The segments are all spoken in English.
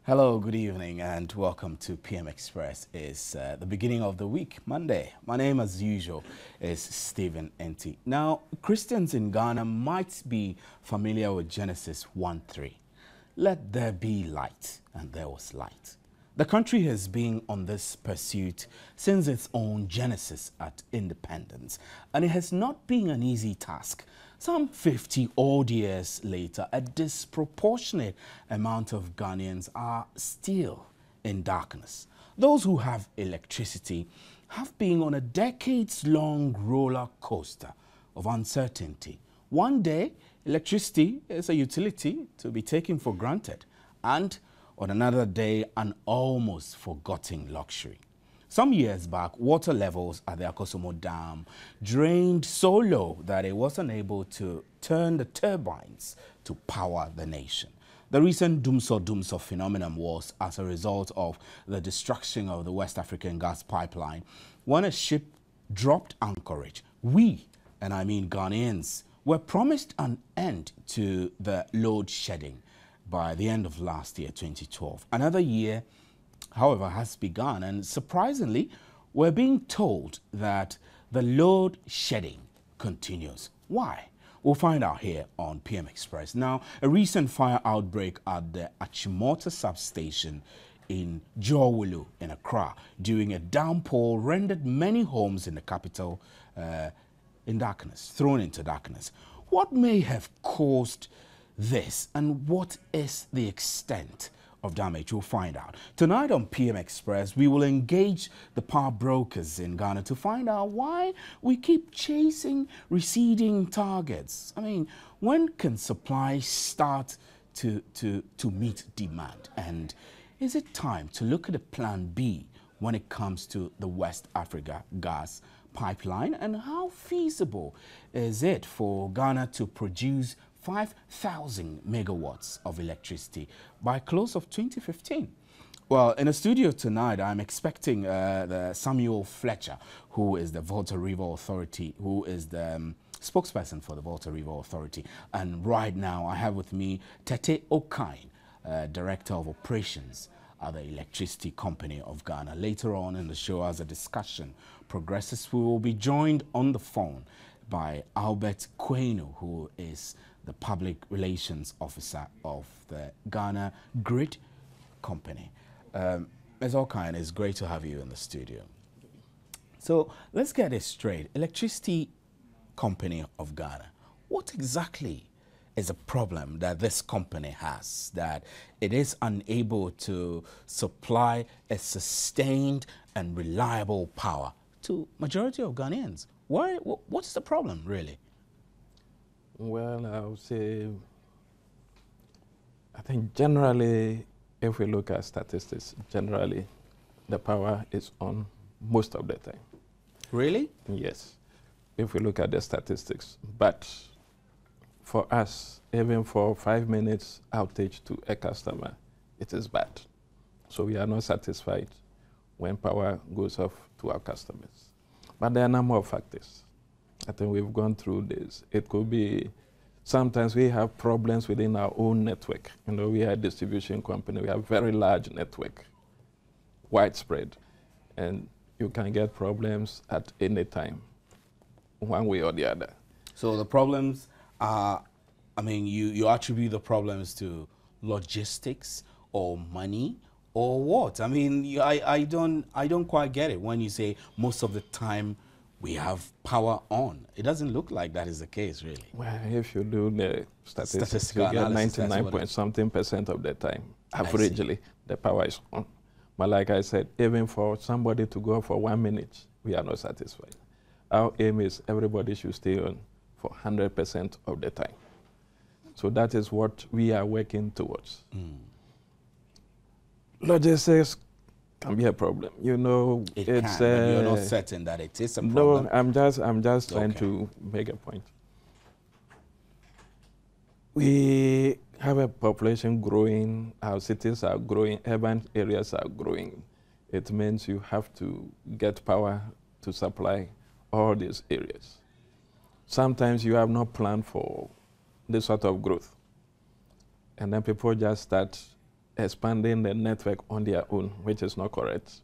Hello, good evening, and welcome to PM Express. It's the beginning of the week, Monday. My name, as usual, is Stephen Enti. Now, Christians in Ghana might be familiar with Genesis 1:3. Let there be light, and there was light. The country has been on this pursuit since its own genesis at independence, and it has not been an easy task. Some 50 odd years later, a disproportionate amount of Ghanaians are still in darkness. Those who have electricity have been on a decades-long roller coaster of uncertainty. One day, electricity is a utility to be taken for granted, and on another day, an almost forgotten luxury. Some years back, water levels at the Akosomo Dam drained so low that it wasn't able to turn the turbines to power the nation. The recent Dumso phenomenon was as a result of the destruction of the West African gas pipeline. When a ship dropped anchorage, we, and I mean Ghanaians, were promised an end to the load shedding by the end of last year, 2012. Another year, however, has begun, and surprisingly, we're being told that the load shedding continues. Why? We'll find out here on PM Express. Now, a recent fire outbreak at the Achimota substation in Jowulu in Accra during a downpour rendered many homes in the capital in darkness, thrown into darkness. What may have caused this, and what is the extent of damage? We'll find out. Tonight on PM Express, we will engage the power brokers in Ghana to find out why we keep chasing receding targets. I mean, when can supply start to meet demand? And is it time to look at a plan B when it comes to the West Africa gas pipeline? And how feasible is it for Ghana to produce 5,000 megawatts of electricity by close of 2015? Well, in the studio tonight, I'm expecting the Samuel Fletcher, who is the Volta River Authority, who is the spokesperson for the Volta River Authority. And right now, I have with me Tete Okain, Director of Operations at the Electricity Company of Ghana. Later on in the show, as the discussion progresses, we will be joined on the phone by Albert Kwenu, who is the Public Relations Officer of the Ghana Grid Company. Ms. Okain, it's great to have you in the studio. So let's get it straight. Electricity Company of Ghana, what exactly is a problem that this company has, that it is unable to supply a sustained and reliable power to majority of Ghanaians? Why? What's the problem, really? Well, I would say, I think generally, if we look at statistics, generally, the power is on most of the time. Really? Yes, if we look at the statistics. But for us, even for 5 minutes outage to a customer, it is bad. So we are not satisfied when power goes off to our customers. But there are a number of factors. I think we've gone through this. It could be, sometimes we have problems within our own network. You know, we are a distribution company. We have a very large network, widespread. And you can get problems at any time, one way or the other. So the problems are, I mean, you attribute the problems to logistics or money or what? I mean, I don't quite get it when you say most of the time we have power on. It doesn't look like that is the case, really. Well, if you do the statistics, you get analysis, 99.something% of the time, averagely, the power is on. But like I said, even for somebody to go for 1 minute, we are not satisfied. Our aim is everybody should stay on for 100% of the time. So that is what we are working towards. Logistics can be a problem. You know, It it's can, but you're not certain that it is a problem. no. I'm just trying to make a point. We have a population growing. Our cities are growing. Urban areas are growing. It means you have to get power to supply all these areas. Sometimes you have not planned for this sort of growth, and then people just start expanding the network on their own, which is not correct.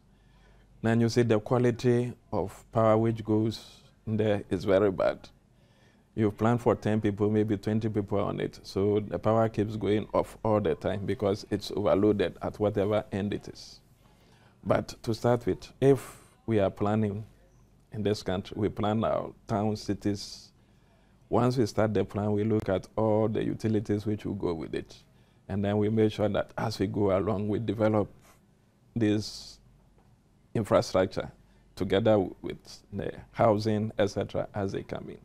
Then you see the quality of power which goes there is very bad. You've planned for 10 people, maybe 20 people on it. So the power keeps going off all the time because it's overloaded at whatever end it is. But to start with, if we are planning in this country, we plan our towns, cities. Once we start the plan, we look at all the utilities which will go with it. And then we make sure that as we go along, we develop this infrastructure together with the housing, etc., as they come in.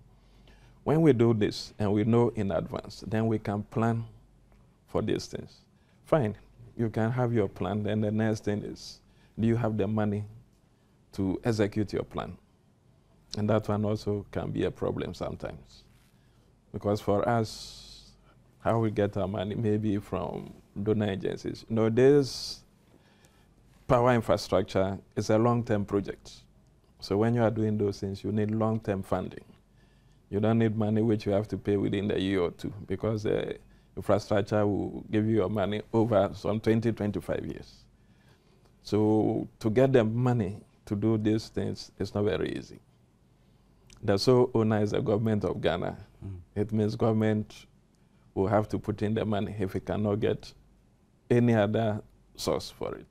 When we do this and we know in advance, then we can plan for these things. Fine, you can have your plan. Then the next thing is, do you have the money to execute your plan? And that one also can be a problem sometimes. Because for us, how we get our money, maybe from donor agencies. You know, this power infrastructure is a long-term project. So when you are doing those things, you need long-term funding. You don't need money which you have to pay within a year or two, because the infrastructure will give you your money over some 20, 25 years. So to get the money to do these things is not very easy. The sole owner is the government of Ghana. It means government will have to put in the money if it cannot get any other source for it.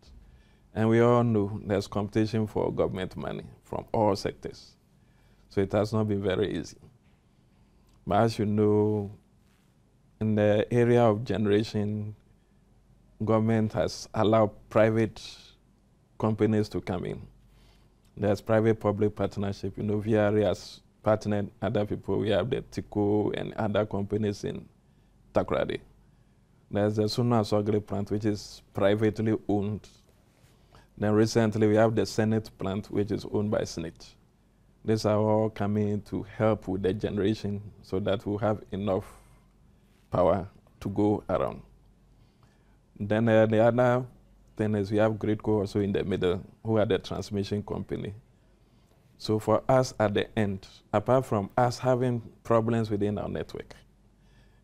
And we all know there's competition for government money from all sectors. So it has not been very easy. But as you know, in the area of generation, government has allowed private companies to come in. There's private-public partnership. You know, VRA has partnered other people. We have the TICO and other companies in Takoradi. There's the Suna Sogre plant, which is privately owned. Then recently, we have the Senate plant, which is owned by Senate. These are all coming to help with the generation so that we'll have enough power to go around. Then the other thing is we have Gridco also in the middle, who are the transmission company. So for us at the end, apart from us having problems within our network,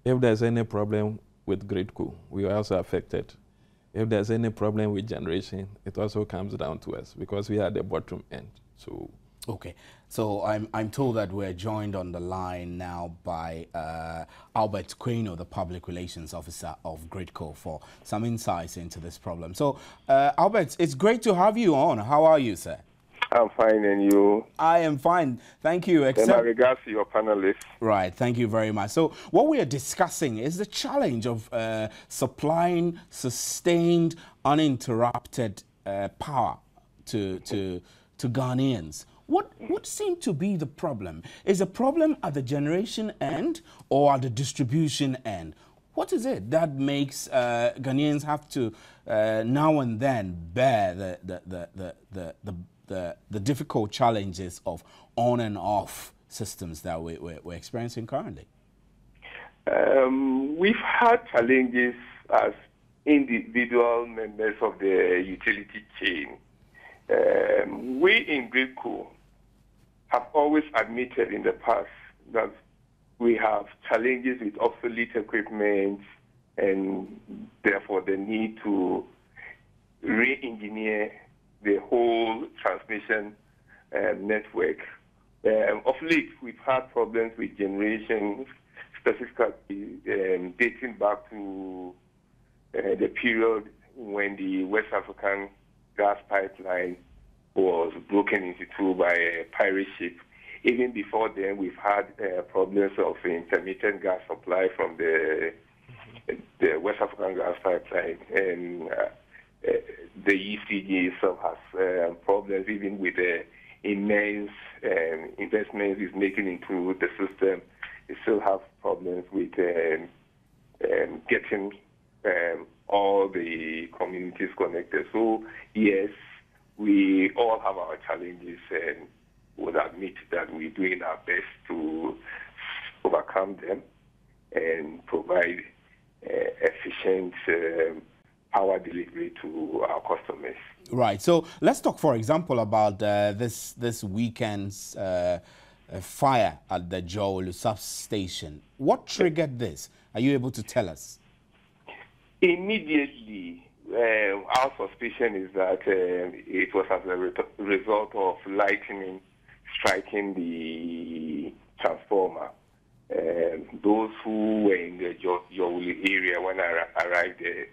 if there's any problem with Gridco, we are also affected. If there's any problem with generation, it also comes down to us because we are at the bottom end. So. Okay, so I'm told that we're joined on the line now by Albert Quino, the Public Relations Officer of Gridco, for some insights into this problem. So, Albert, it's great to have you on. How are you, sir? I'm fine, and you? I am fine, thank you. And my regards to your panelists. Right, thank you very much. So, what we are discussing is the challenge of supplying sustained, uninterrupted power to Ghanaians. What seemed to be the problem? Is the problem at the generation end or at the distribution end? What is it that makes Ghanaians have to now and then bear the difficult challenges of on and off systems that we're experiencing currently? We've had challenges as individual members of the utility chain. We in Gridco have always admitted in the past that we have challenges with obsolete equipment and therefore the need to re-engineer the whole transmission network. Of late, we've had problems with generation, specifically dating back to the period when the West African gas pipeline was broken into two by a pirate ship. Even before then, we've had problems of intermittent gas supply from the West African gas pipeline, and the ECG itself has problems, even with the immense investments it's making into the system. It still have problems with getting all the communities connected. So yes, we all have our challenges, and would admit that we're doing our best to overcome them and provide efficient power delivery to our customers. Right. So let's talk, for example, about this weekend's fire at the Joel substation. What triggered this? Are you able to tell us? Immediately, our suspicion is that it was as a result of lightning striking the transformer. Those who were in the Yowli area when I arrived there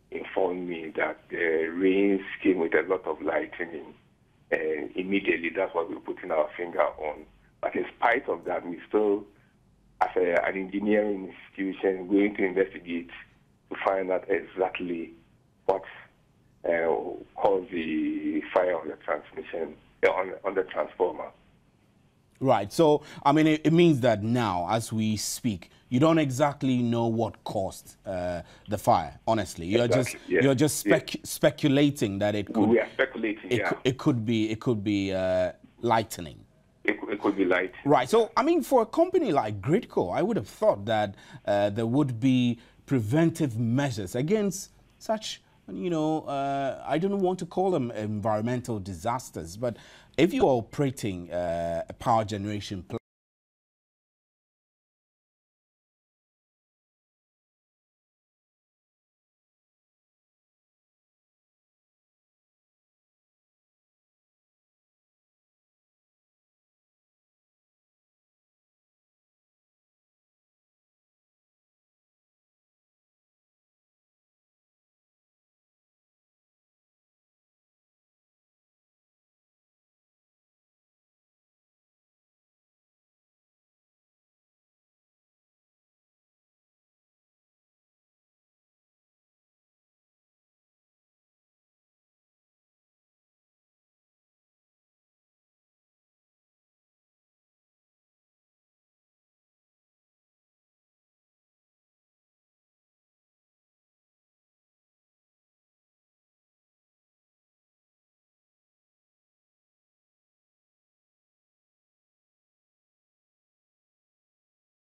informed me that the rains came with a lot of lightning. And immediately, that's what we're putting our finger on. But in spite of that, we still, as an engineering institution, going to investigate to find out exactly what caused the fire on the transmission, on the transformer. Right. So, I mean, it means that now, as we speak, you don't exactly know what caused the fire. Honestly, you're just speculating that it could. We are speculating. It could be lightning. It could be light. Right. So, I mean, for a company like Gridco, I would have thought that there would be preventive measures against such, you know, I don't want to call them environmental disasters, but if you are operating a power generation plant,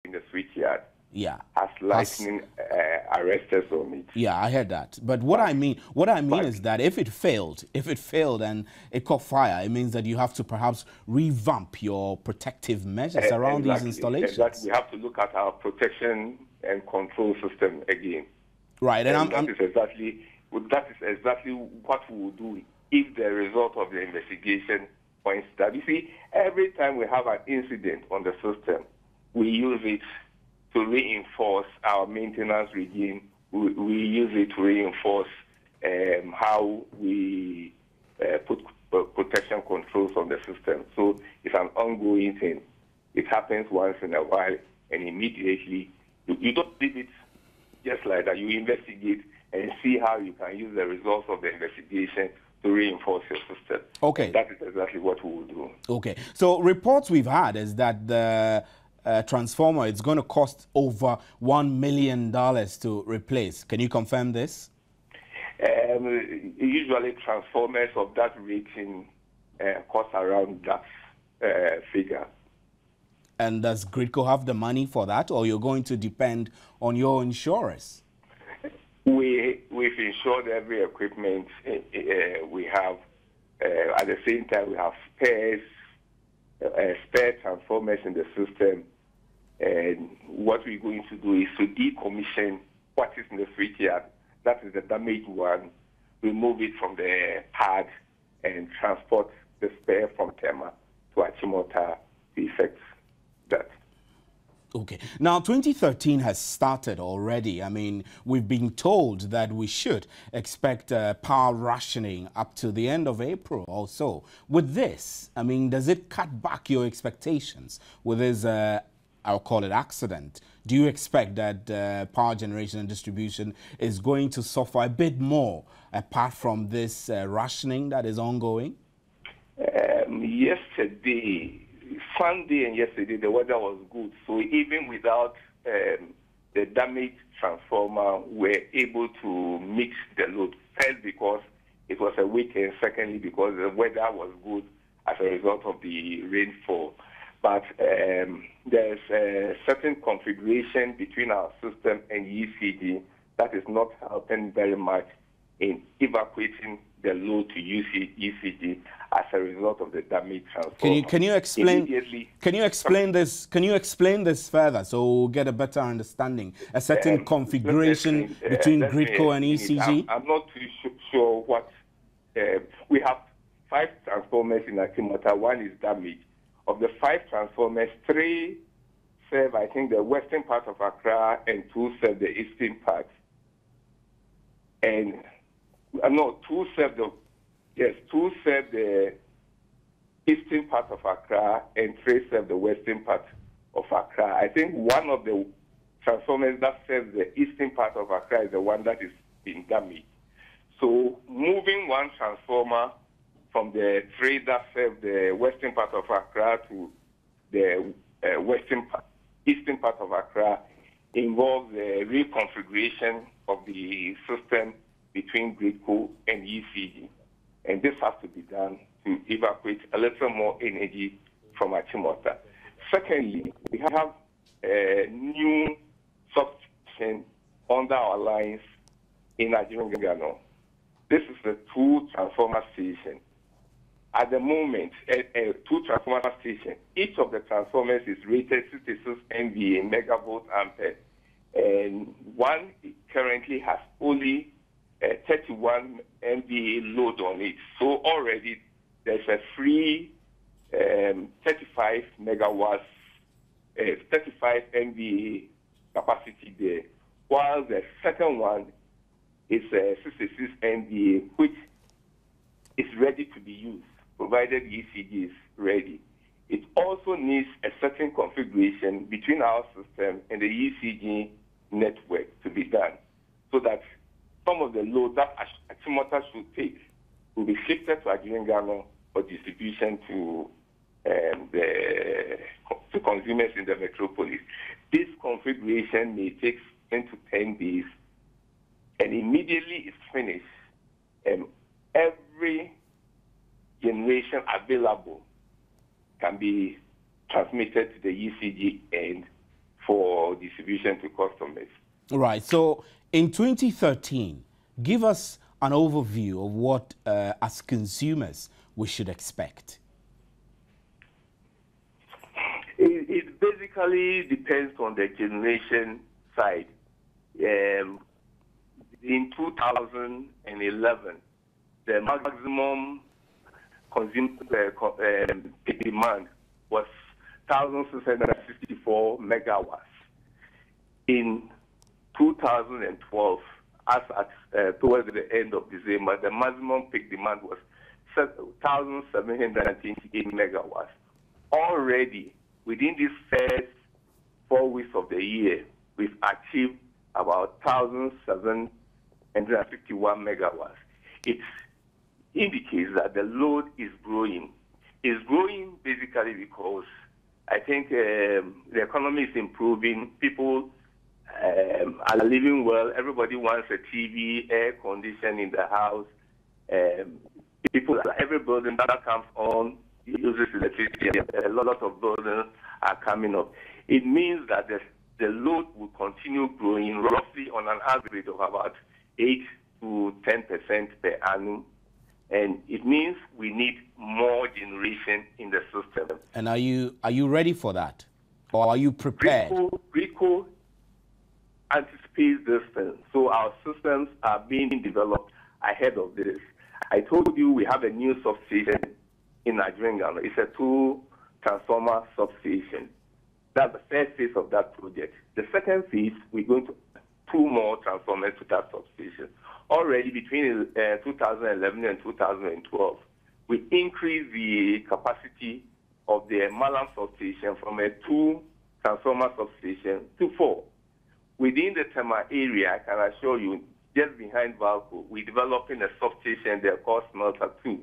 in the switchyard, yeah, has lightning arresters on it. yeah, I heard that. But what I mean is that if it failed and it caught fire, it means that you have to perhaps revamp your protective measures around these installations. Exactly. We have to look at our protection and control system again. Right, and that is exactly what we will do if the result of the investigation points that. You see, every time we have an incident on the system, we use it to reinforce our maintenance regime. We use it to reinforce how we put protection controls on the system. So it's an ongoing thing. It happens once in a while, and immediately you don't leave it just like that. You investigate and see how you can use the results of the investigation to reinforce your system. Okay. And that is exactly what we will do. Okay. So reports we've had is that the transformer, it's going to cost over $1 million to replace. Can you confirm this? Usually transformers of that rating cost around that figure. And does Gridco have the money for that, or you're going to depend on your insurers? We've insured every equipment we have. At the same time, we have spare transformers in the system. And what we're going to do is to decommission what is in the switchyard. That is the damaged one. Remove it from the pad and transport the spare from Tema to Achimota to effect that. Okay. Now, 2013 has started already. I mean, we've been told that we should expect power rationing up to the end of April or so. With this, I mean, does it cut back your expectations with this, I'll call it accident? Do you expect that power generation and distribution is going to suffer a bit more apart from this rationing that is ongoing? Sunday and yesterday, the weather was good. So even without the damaged transformer, we're able to mix the load. First, because it was a weekend. Secondly, because the weather was good as a result of the rainfall. But there's a certain configuration between our system and ECD that is not helping very much in evacuating the load to ECG as a result of the damaged transformer. Can you explain this further so we'll get a better understanding? A certain configuration between grid core and ECG? I'm not too sure what we have 5 transformers in Achimota. 1 is damaged. Of the 5 transformers, 3 serve, I think, the western part of Accra, and 2 serve the eastern part. And no, 2 serve the eastern part of Accra, and 3 serve the western part of Accra. I think one of the transformers that serves the eastern part of Accra is the one that is being damaged. So moving one transformer from the 3 that serve the western part of Accra to the eastern part of Accra involves the reconfiguration of the system between grid core and ECG. And this has to be done to evacuate a little more energy from Achimota. Secondly, we have a new substation under our lines in Ajungano. This is a 2 transformer station. At the moment, a 2 transformer station, each of the transformers is rated 66 MVA, megavolt ampere, and one currently has only 31 MVA load on it. So already there's a free 35 megawatts, 35 MVA capacity there, while the second one is 66 MVA, which is ready to be used, provided ECG is ready. It also needs a certain configuration between our system and the ECG network to be done, so that some of the load that Achimota should take will be shifted to Ajungano for distribution to consumers in the metropolis. This configuration may take 10 to 10 days, and immediately it's finished, every generation available can be transmitted to the ECG end for distribution to customers. Right. So in 2013, give us an overview of what, as consumers, we should expect. It basically depends on the generation side. In 2011, the maximum demand was 1,664 megawatts. In 2012, as at towards the end of December, the maximum peak demand was 1,728 megawatts. Already, within these first 4 weeks of the year, we've achieved about 1,751 megawatts. It indicates that the load is growing. It's growing basically because I think the economy is improving. People are living well. Everybody wants a TV, air conditioning in the house. Every building that comes on uses electricity. A lot of buildings are coming up. It means that the load will continue growing roughly on an average of about 8 to 10% per annum. And it means we need more generation in the system. And are you ready for that? Or are you prepared? RICO anticipates this thing. So our systems are being developed ahead of this. I told you we have a new substation in Ajungano. It's a 2 transformer substation. That's the first phase of that project. The second phase, we're going to 2 more transformers to that substation. Already between 2011 and 2012, we increased the capacity of the Malam substation from a 2 transformer substation to 4. Within the Tema area, I can assure you, just behind Valco, we're developing a substation there called Smelter 2.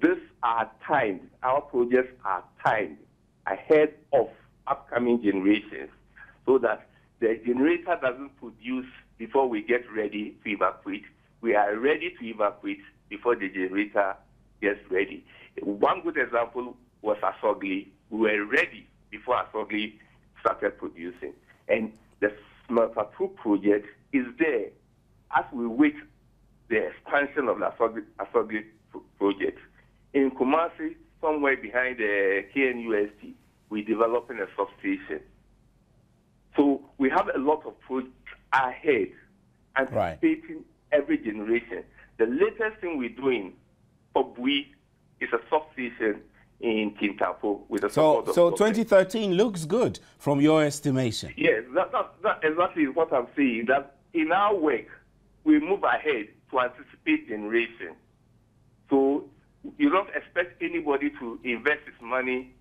These are timed. Our projects are timed ahead of upcoming generations, so that the generator doesn't produce before we get ready to evacuate. We are ready to evacuate before the generator gets ready. One good example was Asogli. We were ready before Asogli started producing. And the Smelter 2 project is there. As we wait the expansion of the Asogli project. In Kumasi, somewhere behind the KNUST, we're developing a substation. So we have a lot of projects ahead, anticipating every generation. The latest thing we're doing for Bui is a substation in Kintapo with the support of government. 2013 looks good from your estimation. Yes, that exactly is what I'm saying. That in our work, we move ahead to anticipate generation. So you don't expect anybody to invest his money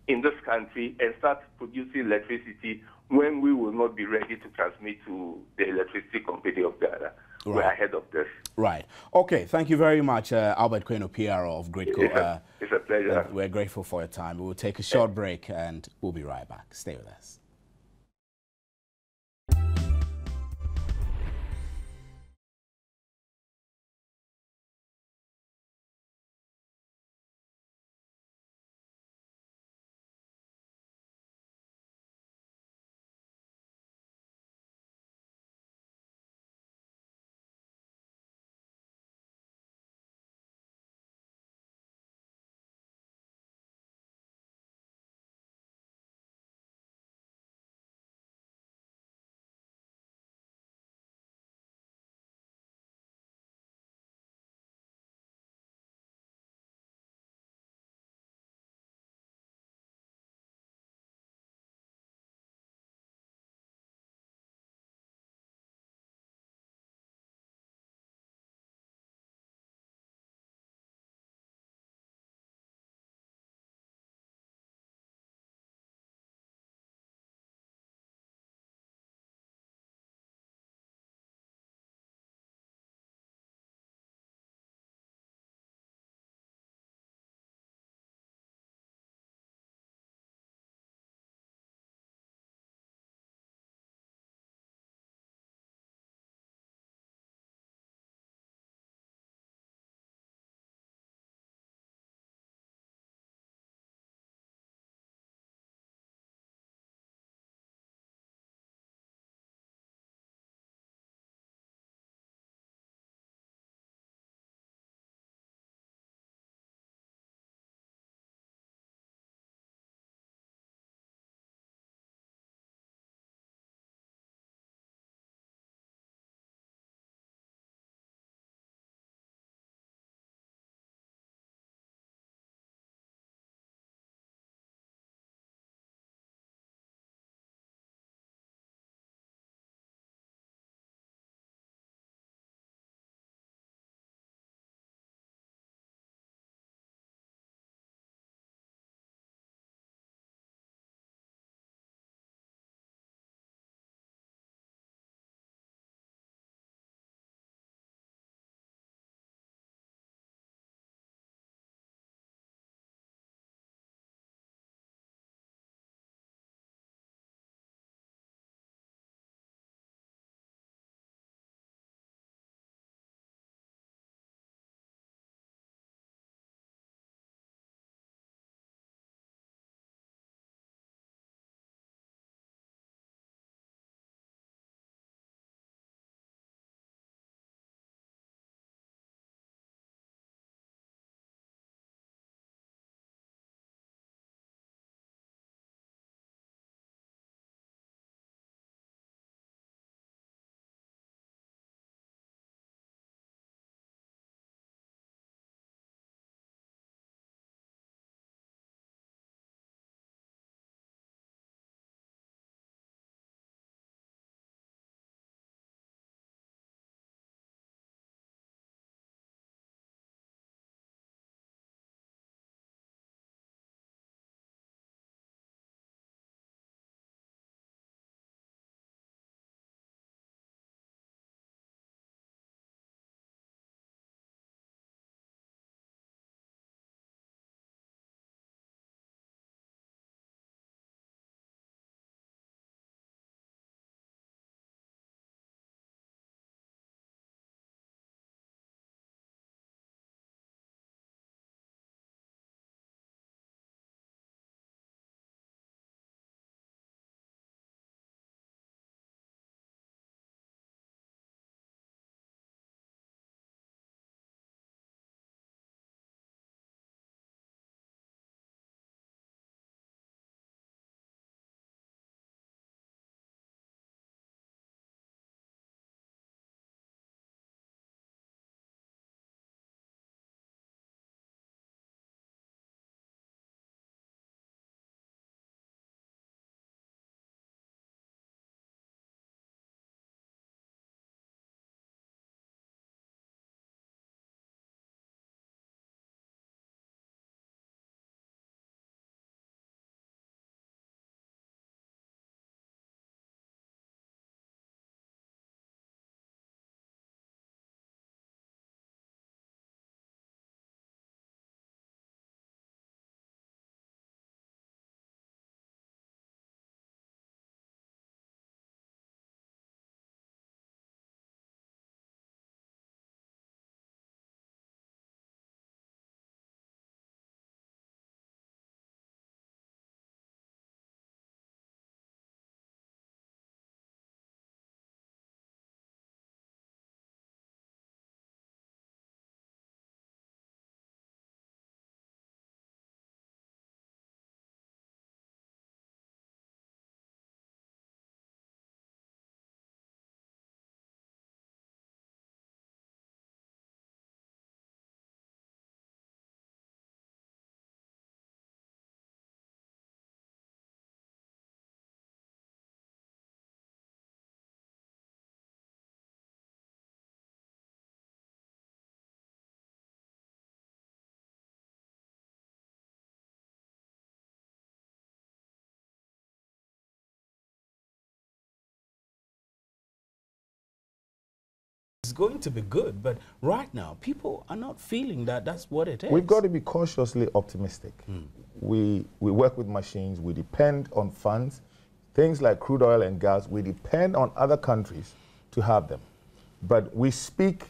in this country and start producing electricity when we will not be ready to transmit to the electricity company of Ghana. Right. We're ahead of this. Right. Okay. Thank you very much, Albert Kweno, PRO of Gridco. It's a pleasure. We're grateful for your time. We will take a short break and we'll be right back. Stay with us. it's going to be good. But right now, people are not feeling that that's what it is. We've got to be cautiously optimistic. We work with machines. We depend on funds. Things like crude oil and gas, we depend on other countries to have them. But we speak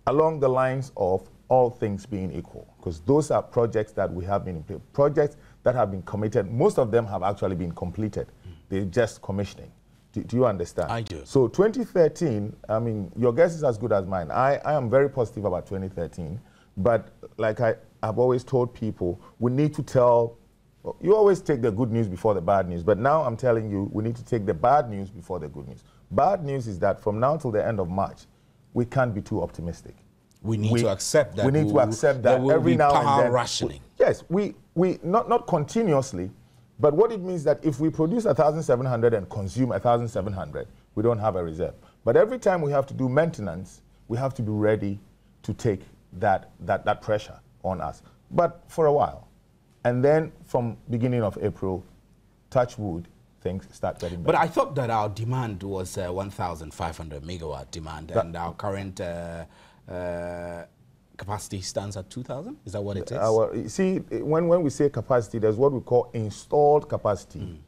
along the lines of all things being equal, because those are projects that we have been in, projects that have been committed. Most of them have actually been completed. They're just commissioning. Do you understand? I do. So 2013, I mean, your guess is as good as mine. I am very positive about 2013, but like I've always told people, we need to tell, you always take the good news before the bad news, but now I'm telling you, we need to take the bad news before the good news. Bad news is that from now till the end of March, we can't be too optimistic. We need to accept that. We need to accept that every now and then. Rationing. Yes, we not continuously, but what it means that if we produce 1,700 and consume 1,700, we don't have a reserve. But every time we have to do maintenance, we have to be ready to take that pressure on us. But for a while. And then from beginning of April, touch wood, things start getting better. But I thought that our demand was 1,500 megawatt demand, and our current capacity stands at 2,000? Is that what it is? See, when we say capacity, there's what we call installed capacity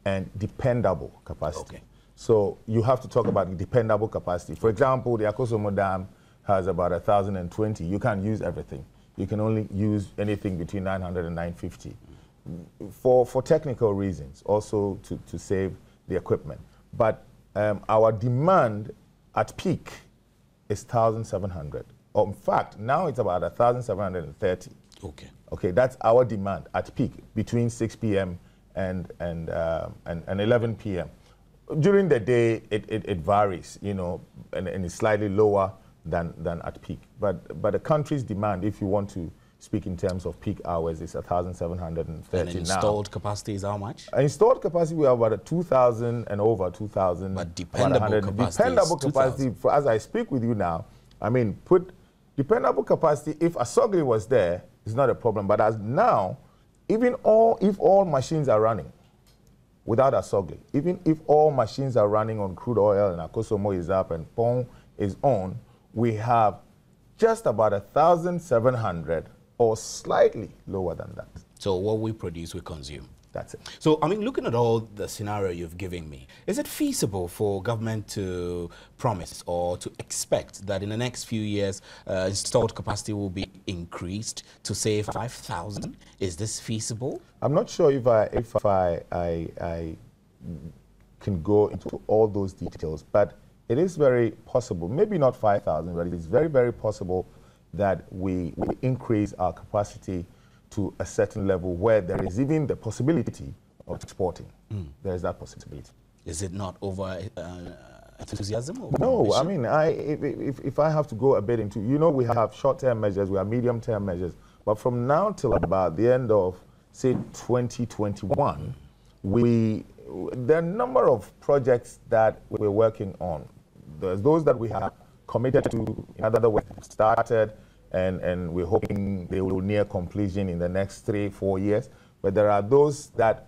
and dependable capacity. Okay. So you have to talk about dependable capacity. For example, the Akosomo Dam has about 1,020. You can't use everything. You can only use anything between 900 and 950 for technical reasons, also to save the equipment. But our demand at peak is 1,700. In fact, now it's about 1,730. Okay. Okay, that's our demand at peak between 6 p.m. and 11 p.m. During the day, it varies, you know, and it's slightly lower than at peak. But the country's demand, if you want to speak in terms of peak hours, is 1,730 now. And installed capacity is how much? Installed capacity, we have about 2,000 and over 2,000. But dependable capacity for, as I speak with you now, I mean, put dependable capacity, if Asogli was there, it's not a problem. But as now, if all machines are running without Asogli, even if all machines are running on crude oil and Akosomo is up and Pong is on, we have just about 1,700 or slightly lower than that. So what we produce, we consume. That's it. So, I mean, looking at all the scenario you've given me, is it feasible for government to promise or to expect that in the next few years, installed capacity will be increased to say 5,000? Is this feasible? I'm not sure if I can go into all those details, but it is very possible, maybe not 5,000, but it is very, very possible that we increase our capacity to a certain level where there is even the possibility of exporting. There is that possibility. Is it not over enthusiasm? Or no, I mean, if I have to go a bit into, you know, we have short-term measures, we have medium-term measures, but from now till about the end of, say, 2021, there are a number of projects that we're working on. There's those that we have committed to, in other words, started, and we're hoping they will near completion in the next 3-4 years. But there are those that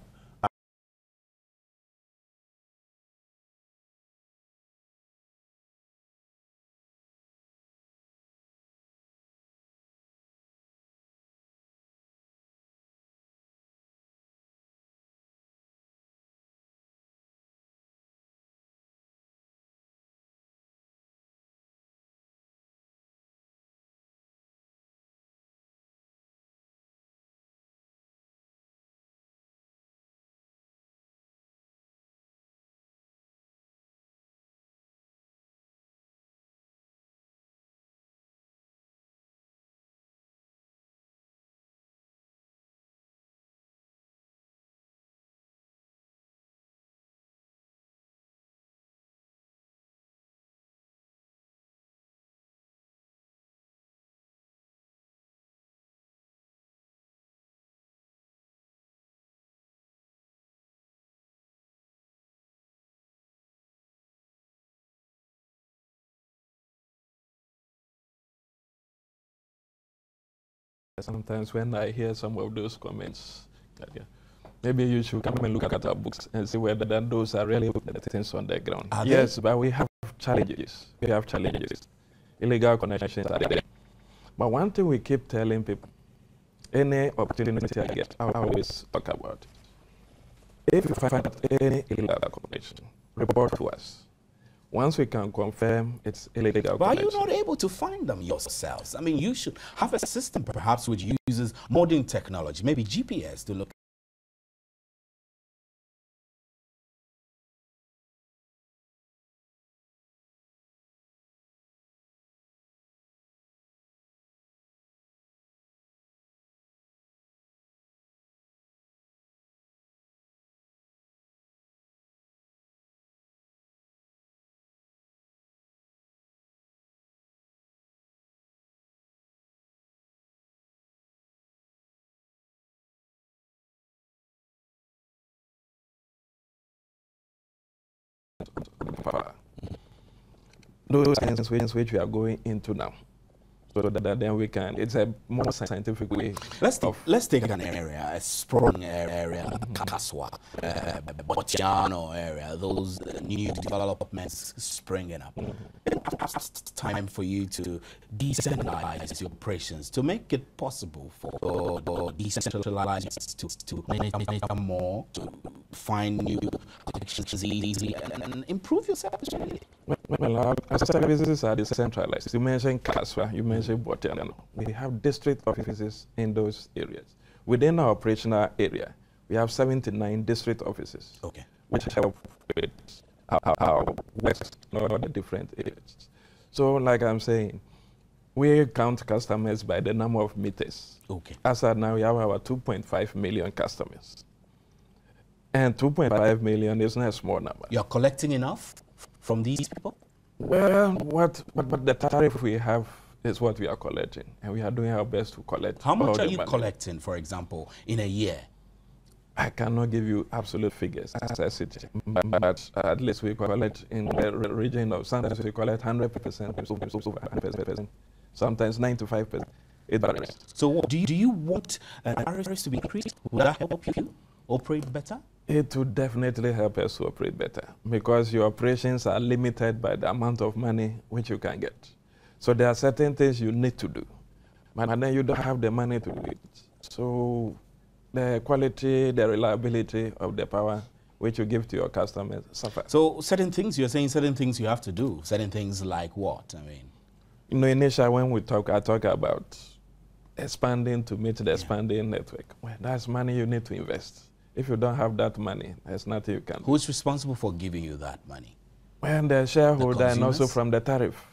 sometimes when I hear some of those comments, maybe you should come and look at our books and see whether those are really the things on the ground. Yes, but we have challenges. We have challenges. Illegal connections are there. But one thing we keep telling people, any opportunity I get, I always talk about. If you find any illegal connection, report to us. Once we can confirm it's illegal But connection. are you not able to find them yourselves? I mean, you should have a system perhaps which uses modern technology, maybe GPS, to look. Those things which we are going into now, so that then we can, it's a more scientific way. Let's take an area, a sprawling area, Kaswa, Botiano area, those new developments springing up. It's time for you to decentralize your operations to make it possible for decentralized to make more, to find new connections easily and improve your service. Well, our services are decentralized. You mentioned Kaswa, you mentioned Botiano. We have district offices in those areas. Within our operational area, we have 79 district offices, Okay. which help with our work in all the different areas. So, like I'm saying, we count customers by the number of meters. Okay. As of now, we have our 2.5 million customers. And 2.5 million is not a small number. You're collecting enough from these people? Well, what the tariff we have is what we are collecting, and we are doing our best to collect. How much all are the you money. collecting, for example, in a year? I cannot give you absolute figures as I sit, but at least we collect in the region of, sometimes we collect 100%, 100%, sometimes 95%. It varies. So do you want tariffs to be increased? Will that help you operate better? It would definitely help us to operate better because your operations are limited by the amount of money which you can get. So there are certain things you need to do, but then you don't have the money to do it. So the quality, the reliability of the power which you give to your customers suffers. So certain things, you're saying certain things you have to do. Certain things like what? I mean, You know, initially when we talk, I talk about expanding to meet the expanding network. Well, that's money you need to invest. If you don't have that money, there's nothing you can do. who's responsible for giving you that money? Well, the shareholder and also consumers? from the tariff.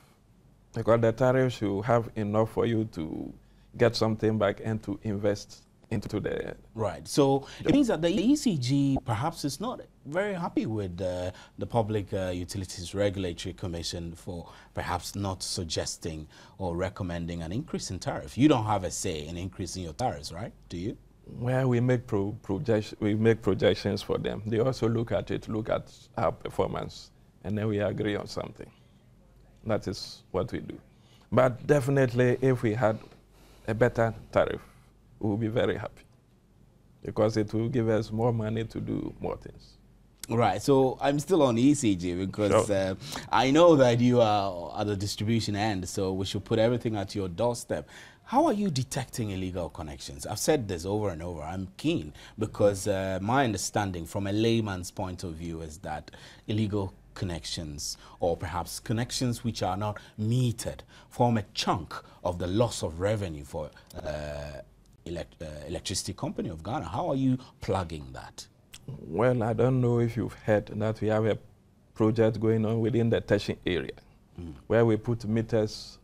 Because the tariff should have enough for you to get something back and to invest into the... Right. So it means that the ECG perhaps is not very happy with the Public Utilities Regulatory Commission for perhaps not suggesting or recommending an increase in tariff. You don't have a say in increasing your tariffs, right? Do you? Well, we make projections for them. They also look at it, look at our performance, and then we agree on something. That is what we do. But definitely, if we had a better tariff, we will be very happy because it will give us more money to do more things. Right. So I'm still on ECG because Sure. I know that you are at the distribution end, so we should put everything at your doorstep. How are you detecting illegal connections? I've said this over and over. I'm keen because my understanding from a layman's point of view is that illegal connections, or perhaps connections which are not metered, form a chunk of the loss of revenue for electricity company of Ghana. How are you plugging that? Well, I don't know if you've heard that we have a project going on within the Teshin area where we put meters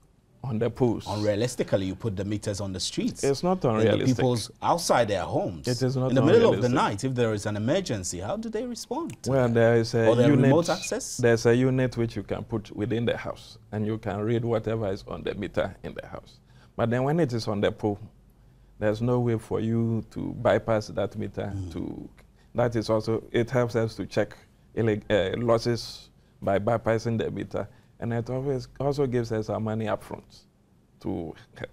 on the poles. Unrealistically, you put the meters on the streets. It's not in the unrealistic. people's outside their homes. It is not in the middle of the unrealistic. night, if there is an emergency, how do they respond? Well, there is a Or the unit. remote access? There's a unit which you can put within the house, and you can read whatever is on the meter in the house. But then when it is on the pole, there's no way for you to bypass that meter. That is also, it helps us to check losses by bypassing the meter, and it always also gives us our money up front to help.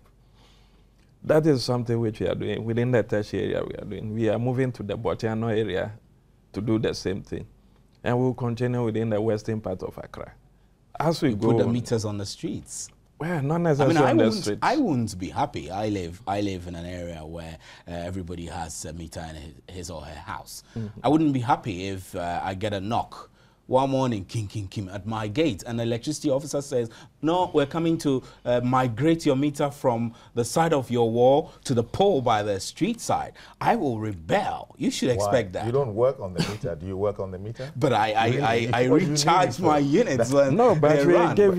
That is something which we are doing within the tertiary area. We are doing. We are moving to the Botiano area to do the same thing, and we'll continue within the western part of Accra. as we go put the on, meters on the streets. well, not necessarily on the streets. I wouldn't be happy. I live in an area where everybody has a meter in his or her house. I wouldn't be happy if I get a knock one morning, king, at my gate, and the electricity officer says, no, we're coming to migrate your meter from the side of your wall to the pole by the street side. I will rebel. You should expect that. You don't work on the meter. Do you work on the meter? But I recharge my units. No, but we'll give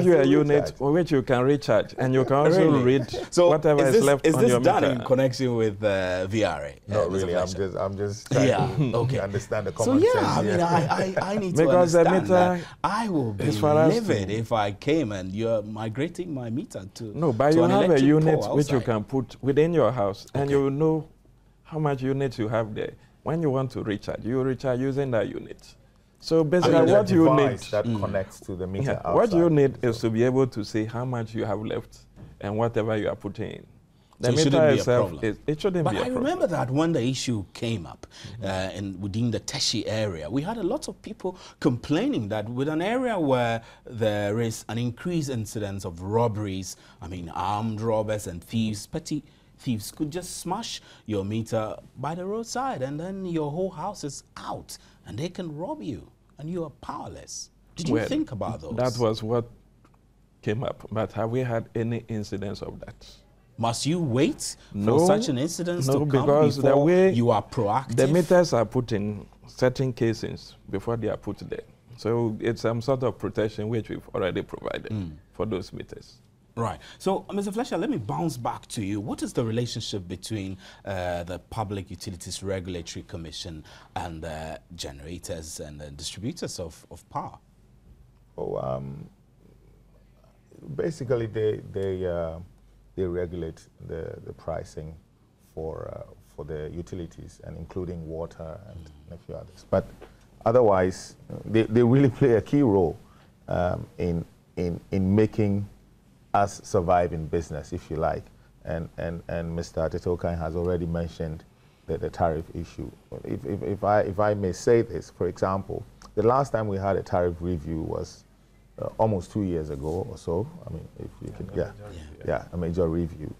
you a unit which you can recharge, and you can also read whatever is left on your meter. Is this done in connection with VRA? No, really. I'm just trying to understand the common sense. So I need to understand the meter, that I will be livid if I came and you're migrating my meter to no, but you have a unit which you can put within your house, and you know how much units you have there. When you want to recharge, you recharge using that unit. So basically, what you need that connects to the meter. What you need is to be able to say how much you have left and whatever you are putting in. The meter itself, it shouldn't be a problem. But I remember that when the issue came up within the Teshi area, we had a lot of people complaining that with an area where there is an increased incidence of robberies, I mean armed robbers and thieves, petty thieves could just smash your meter by the roadside and then your whole house is out and they can rob you and you are powerless. Did you think about those? That was what came up, but have we had any incidents of that? Must you wait for such an incident to come because before the way you are proactive? The meters are put in certain casings before they are put there. So it's some sort of protection which we've already provided for those meters. Right. So, Mr. Fletcher, let me bounce back to you. What is the relationship between the Public Utilities Regulatory Commission and the generators and the distributors of power? Oh, basically, they regulate the pricing for the utilities, and including water and a few others. But otherwise, they really play a key role in making us survive in business, if you like. And Mr. Tetokan has already mentioned the tariff issue. If I may say this, for example, the last time we had a tariff review was almost 2 years ago or so. I mean, if you can, a major review.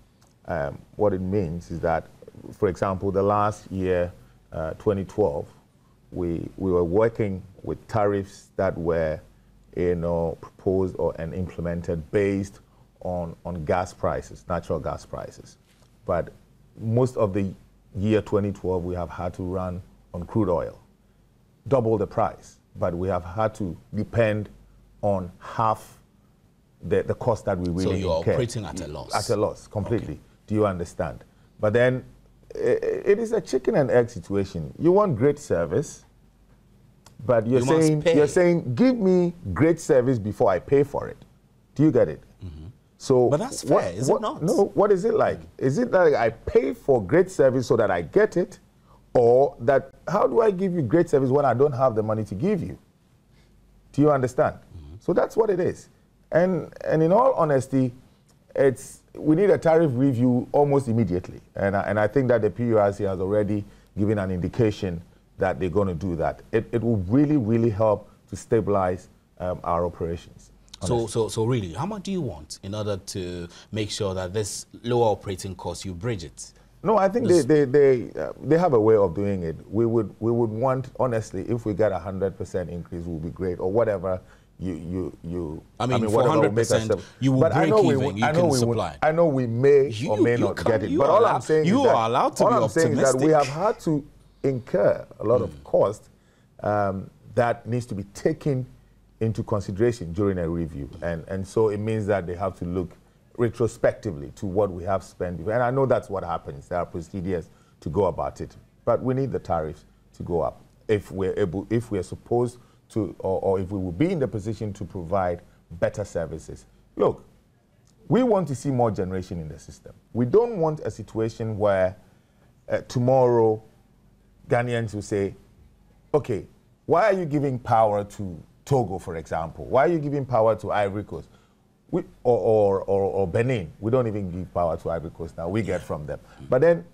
What it means is that, for example, the last year, 2012, we were working with tariffs that were, proposed and implemented based on gas prices, natural gas prices. But most of the year 2012, we have had to run on crude oil, double the price, but we have had to depend on half the cost that we really incur. So you're operating at a loss? At a loss, completely. Okay. Do you understand? But then it is a chicken and egg situation. You want great service, but you're saying, give me great service before I pay for it. Do you get it? So, but that's fair, is it not? No, what is it like? Is it like I pay for great service so that I get it? Or that, how do I give you great service when I don't have the money to give you? Do you understand? So that's what it is. And in all honesty, we need a tariff review almost immediately. And I think that the PURC has already given an indication that they're going to do that. It will really, really help to stabilize our operations. So really, how much do you want in order to make sure that this lower operating cost, you bridge it? No, I think they have a way of doing it. We would want, honestly, if we get 100% increase, would be great, or whatever you. I mean for 100%, you will break even. You can supply. I know we may or may not get it, but all I'm saying is you are allowed to be optimistic. Saying is that we have had to incur a lot of cost that needs to be taken into consideration during a review, and so it means that they have to look retrospectively to what we have spent. And I know that's what happens. There are procedures to go about it. But we need the tariffs to go up if we're supposed to, or if we will be in the position to provide better services. Look, we want to see more generation in the system. We don't want a situation where tomorrow Ghanaians will say, okay, why are you giving power to Togo, for example? Why are you giving power to Ivory Coast? Or Benin. We don't even give power to Ivory Coast now. We get from them. But then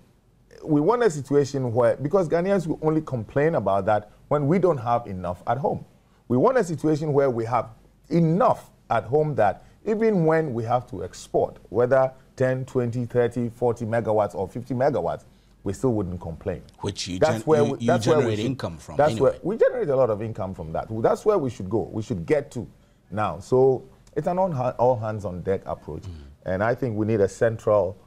we want a situation where, because Ghanaians will only complain about that when we don't have enough at home. We want a situation where we have enough at home that even when we have to export, whether 10, 20, 30, 40 megawatts or 50 megawatts, we still wouldn't complain. Which you generate income from That's anyway. where we generate a lot of income from that. That's where we should go. We should get to now. So it's an all hands on deck approach. And I think we need a central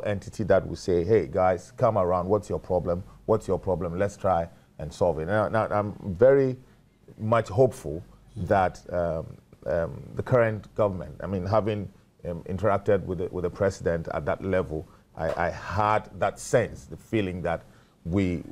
entity that will say, hey, guys, come around. What's your problem? What's your problem? Let's try and solve it. Now I'm very much hopeful that the current government, I mean, having interacted with the president at that level, I had that sense, the feeling that we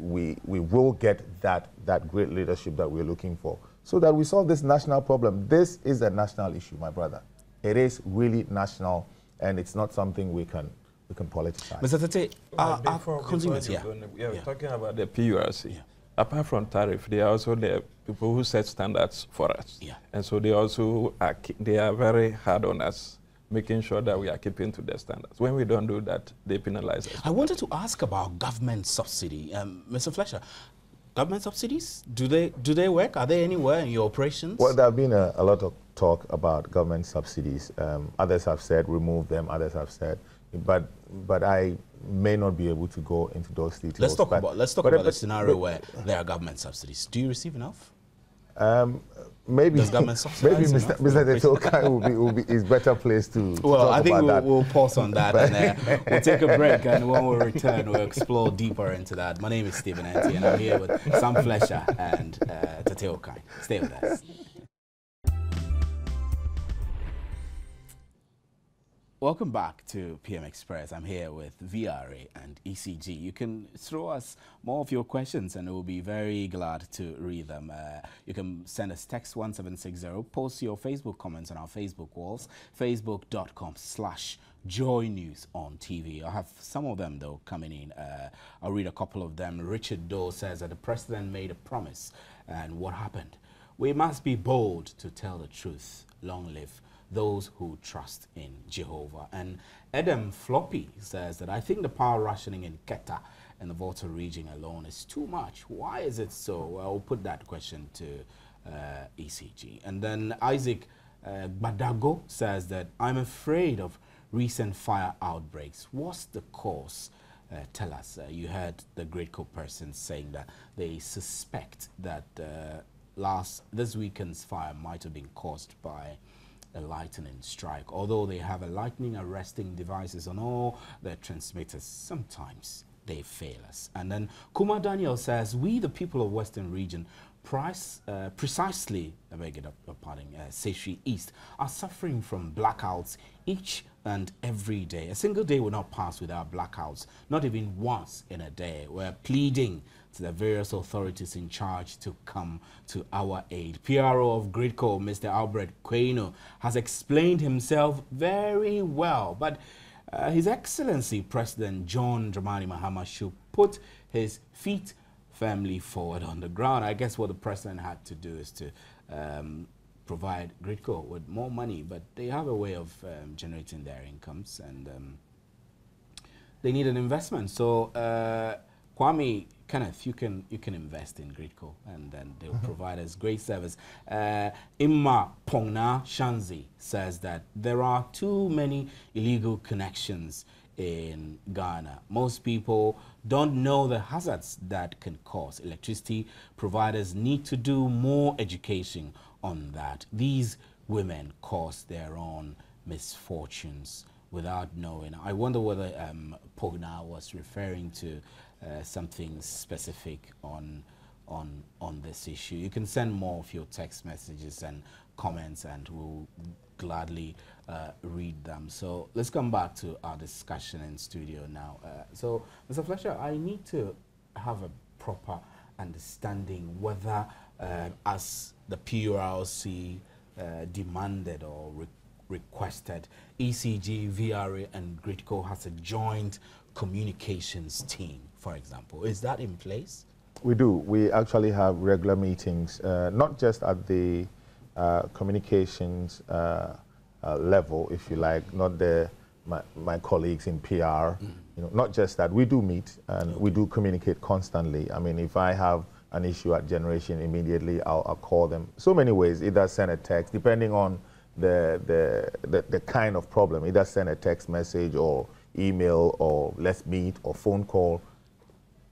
will get that great leadership that we're looking for, so that we solve this national problem. This is a national issue, my brother. It is really national, and it's not something we can politicize. Mr. Tate, before consumers, we are talking about the PURC. Apart from tariff, they are also the people who set standards for us. And so they also they are very hard on us, making sure that we are keeping to the standards. When we don't do that, they penalize us. I wanted to ask about government subsidy. Mr. Fletcher, government subsidies, do they work? Are they anywhere in your operations? Well, there have been a lot of talk about government subsidies. Others have said remove them, others have said, but I may not be able to go into those details. Let's talk about the scenario where there are government subsidies. Do you receive enough? Maybe Does government subsidize Mr. Tetokai is better placed to well, talk I think about we'll pause on that and we'll take a break, and when we return, we'll explore deeper into that. My name is Stephen Enti, and I'm here with Sam Fletcher and Tetokai. Stay with us. Welcome back to PM Express. I'm here with VRA and ECG. You can throw us more of your questions and we'll be very glad to read them. You can send us text 1760, post your Facebook comments on our Facebook walls, facebook.com/Joy News on TV. I have some of them though coming in. I'll read a couple of them. Richard Doe says that the president made a promise, and what happened? We must be bold to tell the truth. Long live those who trust in Jehovah. And Adam Floppy says that I think the power rationing in Keta and the Volta region alone is too much. Why is it so? I'll put that question to ECG. And then Isaac Badago says that I'm afraid of recent fire outbreaks. What's the cause? Tell us. You heard the Greatco person saying that they suspect that this weekend's fire might have been caused by a lightning strike. Although they have a lightning arresting devices on all their transmitters, sometimes they fail us. And then Kuma Daniel says, we the people of Western region, precisely, I beg your pardon, Seshi East, are suffering from blackouts each and every day. A single day will not pass without blackouts, not even once in a day. We're pleading to the various authorities in charge to come to our aid. PRO of Greatco, Mr. Albert Quaino, has explained himself very well, but His Excellency President John Dramani Mahama should put his feet firmly forward on the ground. I guess what the president had to do is to provide Greatco with more money, but they have a way of generating their incomes, and they need an investment. So Kwame, Kenneth, you can invest in Greatco, and then they'll provide us great service. Imma Pongna Shanzi says that there are too many illegal connections in Ghana. Most people don't know the hazards that can cause. Electricity providers need to do more education on that. These women cause their own misfortunes without knowing. I wonder whether Pogna was referring to something specific on this issue. You can send more of your text messages and comments, and we'll gladly read them. So let's come back to our discussion in studio now. So Mr. Fletcher, I need to have a proper understanding whether as the PURC demanded or requested, ECG, VRA and Greatco has a joint communications team, for example. Is that in place? We do. We actually have regular meetings, not just at the communications level, if you like, not my colleagues in PR, you know, not just that. We do meet and we do communicate constantly. I mean, if I have an issue at generation, immediately I'll call them. So many ways, either send a text, depending on the kind of problem, either send a text message or email or let's meet or phone call,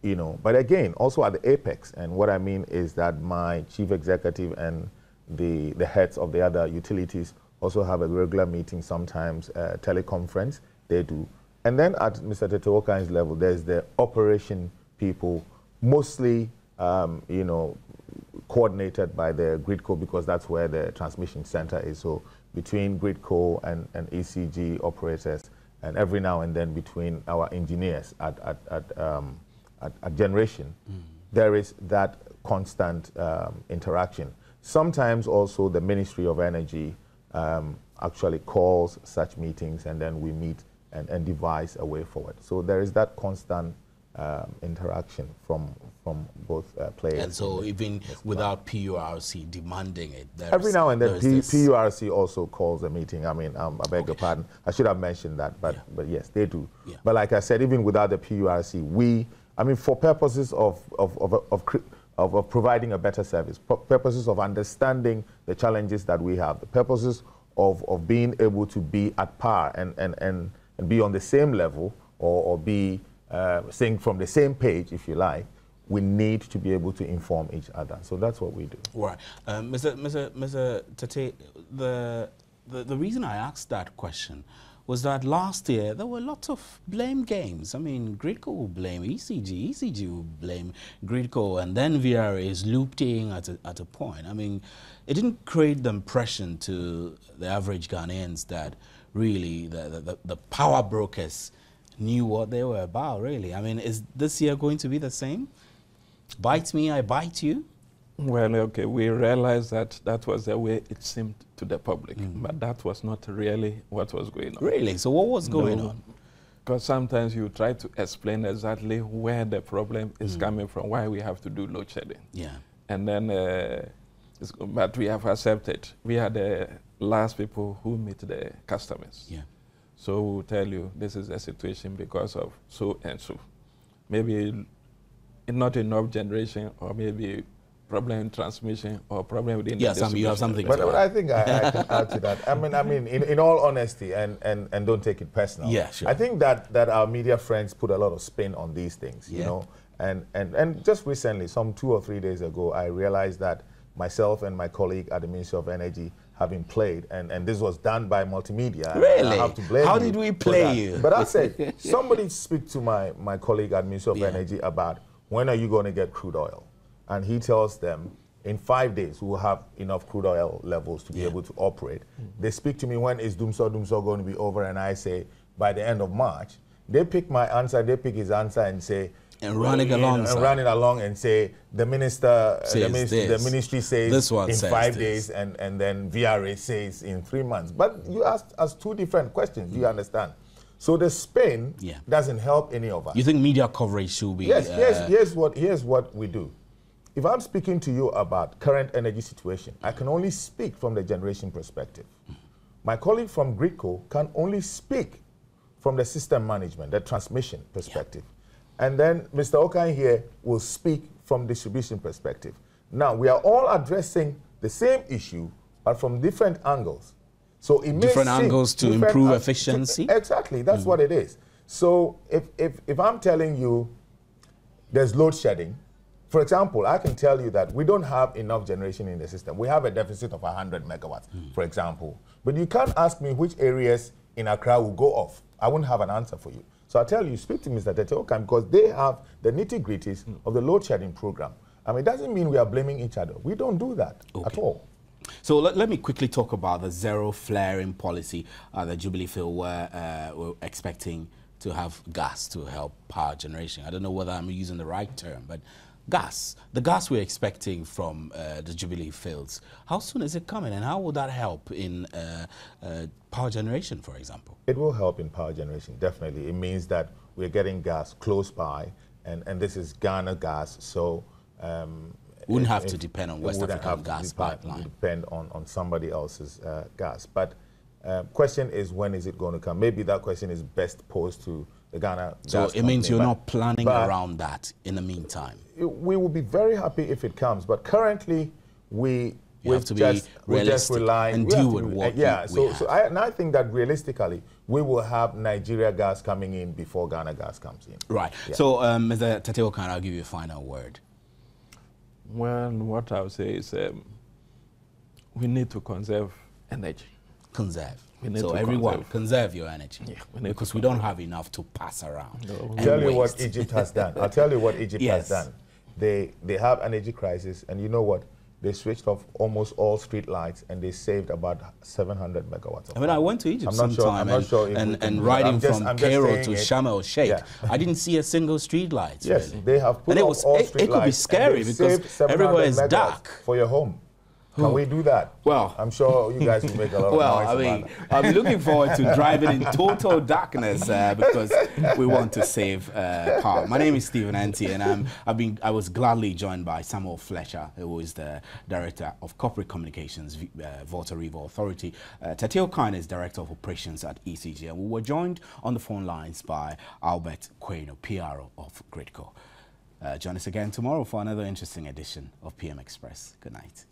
you know. But again, also at the apex, and what I mean is that my chief executive and the heads of the other utilities also have a regular meeting, sometimes teleconference, they do. And then at Mr. Tetewokan's level, there's the operation people, mostly, you know, coordinated by the GridCo, because that's where the transmission center is. So between GridCo and ECG operators, and every now and then between our engineers at generation, there is that constant interaction. Sometimes also the Ministry of Energy actually calls such meetings, and then we meet and devise a way forward. So there is that constant interaction from both players. And so even without PURC demanding it, every now and then PURC also calls a meeting. I mean, I beg your pardon, I should have mentioned that, but yes, they do. Yeah. But like I said, even without the PURC, I mean, for purposes of providing a better service, purposes of understanding the challenges that we have, the purposes of being able to be at par and be on the same level, or be sing from the same page, if you like, we need to be able to inform each other. So that's what we do. Right. Mr. Tate, the reason I asked that question was that last year there were lots of blame games. I mean, GridCo will blame ECG, ECG will blame GridCo, and then VRA is looped in at a point. I mean, it didn't create the impression to the average Ghanaians that really the power brokers knew what they were about, really. I mean, is this year going to be the same? Bite me, I bite you? Well, okay, we realized that that was the way it seemed to the public, but that was not really what was going on. Really? So what was going on? Because sometimes you try to explain exactly where the problem is coming from, why we have to do load shedding. Yeah. And then, but we have accepted. We are the last people who meet the customers. Yeah. So we'll tell you this is the situation because of so and so. Maybe not enough generation, or maybe problem in transmission, or problem within the distribution. You have something but I think I can add to that. I mean, in all honesty, and don't take it personal. Yeah, sure. I think that our media friends put a lot of spin on these things, you know. And just recently, some 2 or 3 days ago, I realized that myself and my colleague at the Ministry of Energy having played, and this was done by multimedia. Really? I have to blame How you did we play you? But I said, somebody speak to my colleague at Ministry of Energy about when are you going to get crude oil? And he tells them, in 5 days, we will have enough crude oil levels to be able to operate. They speak to me, when is Dumso going to be over? And I say, by the end of March. They pick my answer, they pick his answer and say, and run it along. And run it along and say, the ministry says in 5 days, and then VRA says in 3 months. But you asked us 2 different questions, do you understand? So the spin doesn't help any of us. You think media coverage should be... Yes, here's what we do. If I'm speaking to you about current energy situation, I can only speak from the generation perspective. My colleague from GridCo can only speak from the system management, the transmission perspective. And then Mr. Okan here will speak from distribution perspective. Now, we are all addressing the same issue, but from different angles. So it different angles to improve efficiency? Exactly, that's what it is. So if I'm telling you there's load shedding, for example, I can tell you that we don't have enough generation in the system. We have a deficit of 100 megawatts, for example. But you can't ask me which areas in Accra will go off. I wouldn't have an answer for you. So I tell you, speak to Mr. Tetewokan, because they have the nitty-gritties of the load shedding program. I mean, it doesn't mean we are blaming each other. We don't do that at all. So let me quickly talk about the zero flaring policy that Jubilee Field were expecting to have gas to help power generation. I don't know whether I'm using the right term, but gas, the gas we're expecting from the Jubilee Fields, how soon is it coming, and how will that help in power generation, for example? It will help in power generation, definitely. It means that we're getting gas close by, and this is Ghana gas, so... wouldn't have to depend on West African gas pipeline. Depend on somebody else's gas. But question is, when is it going to come? Maybe that question is best posed to the Ghana So gas it means company. you're not planning but around that in the meantime. we will be very happy if it comes, but currently we You have to be realistic and deal with what I think that realistically we will have Nigeria gas coming in before Ghana gas comes in. Right. Yeah. So, Mr. Tateo Khan, I'll give you a final word. Well, what I would say is we need to conserve energy. Conserve. We need So to everyone, conserve your energy. Yeah, because we don't have enough to pass around. No. and I'll tell you what waste. Egypt has done. I'll tell you what Egypt Yes. has done. They have energy crisis, and you know what? They switched off almost all street lights, and they saved about 700 megawatts. Of I mean, I went to Egypt sometime and riding from Cairo to Sharm el Sheikh. Yeah. I didn't see a single street light. Yes, really. they have put And it off was all it street could be lights, scary and they've because saved 700 everywhere is megawatts dark. for your home. Can we do that? Well, I'm sure you guys will make a lot of well, noise I mean, about that. I'm looking forward to driving in total darkness because we want to save power. My name is Stephen Enti, and I was gladly joined by Samuel Fletcher, who is the Director of Corporate Communications, Volta River Authority. Tateo Khan is Director of Operations at ECG, and we were joined on the phone lines by Albert Queno, PRO of Gridco. Join us again tomorrow for another interesting edition of PM Express. Good night.